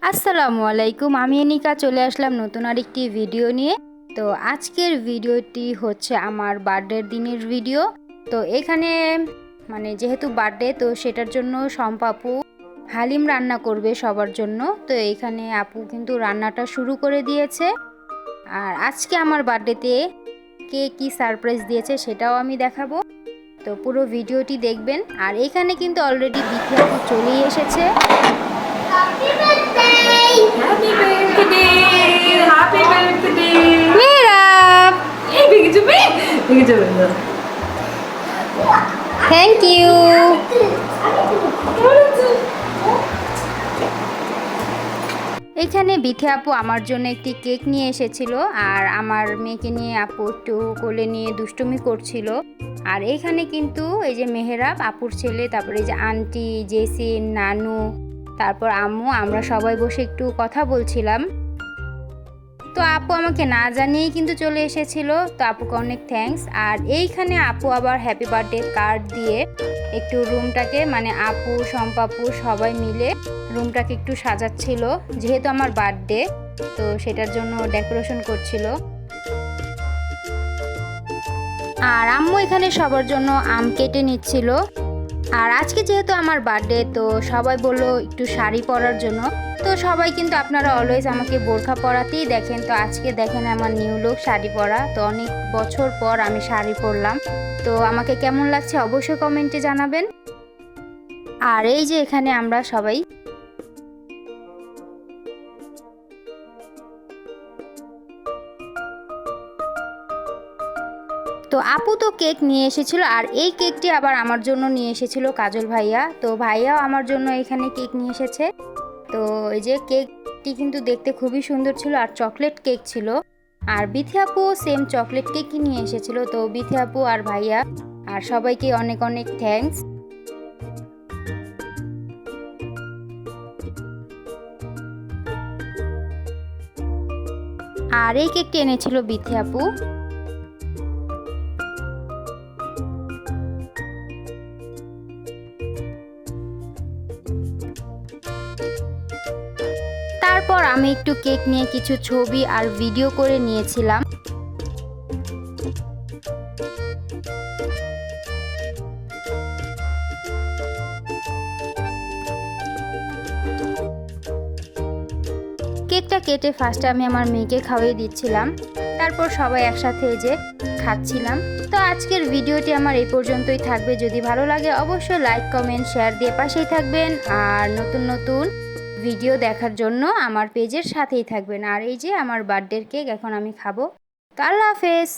আসসালামু আলাইকুম, আমি এনিকা চলে আসলাম নতুন আরেকটি ভিডিও নিয়ে। তো আজকের ভিডিওটি হচ্ছে আমার বার্থডের দিনের ভিডিও। তো এখানে যেহেতু বার্থডে, তো সেটার জন্য শম্পা আপু হালিম রান্না করবে সবার জন্য। তো এখানে আপু কিন্তু রান্নাটা শুরু করে দিয়েছে। আর আজকে আমার বার্থডেতে কে কি সারপ্রাইজ দিয়েছে সেটাও আমি দেখাবো। তো পুরো ভিডিওটি দেখবেন। আর এখানে কিন্তু অলরেডি বিথি আপু চলেই এসেছে। Happy birthday! Happy birthday! Happy birthday! মেরা এই ভেঙে যাবে? ভেঙে যাবে না। Thank you. এখানে বিথি আপু আমার জন্য একটি কেক নিয়ে এসেছিল। আর আমার মেয়েকে নিয়ে আপু একটু কোলে নিয়ে দুষ্টুমি করছিল। আর এখানে কিন্তু এই যে মেহেরাব আপুর ছেলে, তারপরে এই যে আন্টি, জেসিন, নানু, তারপর আম্মু, আমরা সবাই বসে একটু কথা বলছিলাম। তো আপু আমাকে না জানিয়েই কিন্তু চলে এসেছিল। তো আপুকে অনেক থ্যাঙ্কস। আর এইখানে আপু আবার হ্যাপি বার্থডে কার্ড দিয়ে একটু রুমটাকে আপু, শম্পাপু সবাই মিলে রুমটাকে একটু সাজাচ্ছিল, যেহেতু আমার বার্থডে, তো সেটার জন্য ডেকোরেশন করছিল। আর আম্মু এখানে সবার জন্য আম কেটে নিচ্ছিল। আর আজকে যেহেতু আমার বার্থডে, তো সবাই বললো একটু শাড়ি পরার জন্য। তো সবাই কিন্তু আপনারা অলওয়েজ আমাকে বোরখা পরাতেই দেখেন। তো আজকে দেখেন আমার নিউ লুক শাড়ি পরা। তো অনেক বছর পর আমি শাড়ি পরলাম। তো আমাকে কেমন লাগছে অবশ্যই কমেন্টে জানাবেন। আর এই যে এখানে আমরা সবাই তো আপু তো কেক নিয়ে এসেছিল। আর এই কেকটি আবার আমার জন্য নিয়ে এসেছিল কাজল ভাইয়া। তো ভাইয়াও আমার জন্য এখানে কেক নিয়ে এসেছে। তো এই যে কেকটি কিন্তু দেখতে খুবই সুন্দর ছিল, আর চকলেট কেক ছিল। আর বিথি আপু সেম চকলেট কেকই নিয়ে এসেছিল। তো বিথি আপু আর ভাইয়া আর সবাইকে অনেক অনেক থ্যাঙ্কস। আর এই কেকটি এনেছিল বিথি আপু। তারপর আমি একটু কেক নিয়ে কিছু ছবি আর ভিডিও করে নিয়েছিলাম। কেকটা কেটে ফার্স্টে আমি আমার মেয়েকে খাওয়িয়ে দিচ্ছিলাম। তারপর সবাই একসাথে এই যে খাচ্ছিলাম। তো আজকের ভিডিওটি আমার এই পর্যন্তই থাকবে। যদি ভালো লাগে অবশ্যই লাইক, কমেন্ট, শেয়ার দিয়ে পাশেই থাকবেন। আর নতুন নতুন ভিডিও দেখার জন্য আমার পেজের সাথেই থাকবেন। আর এই যে আমার বার্থডের কেক এখন আমি খাবো। তো আল্লাহ হাফেজ।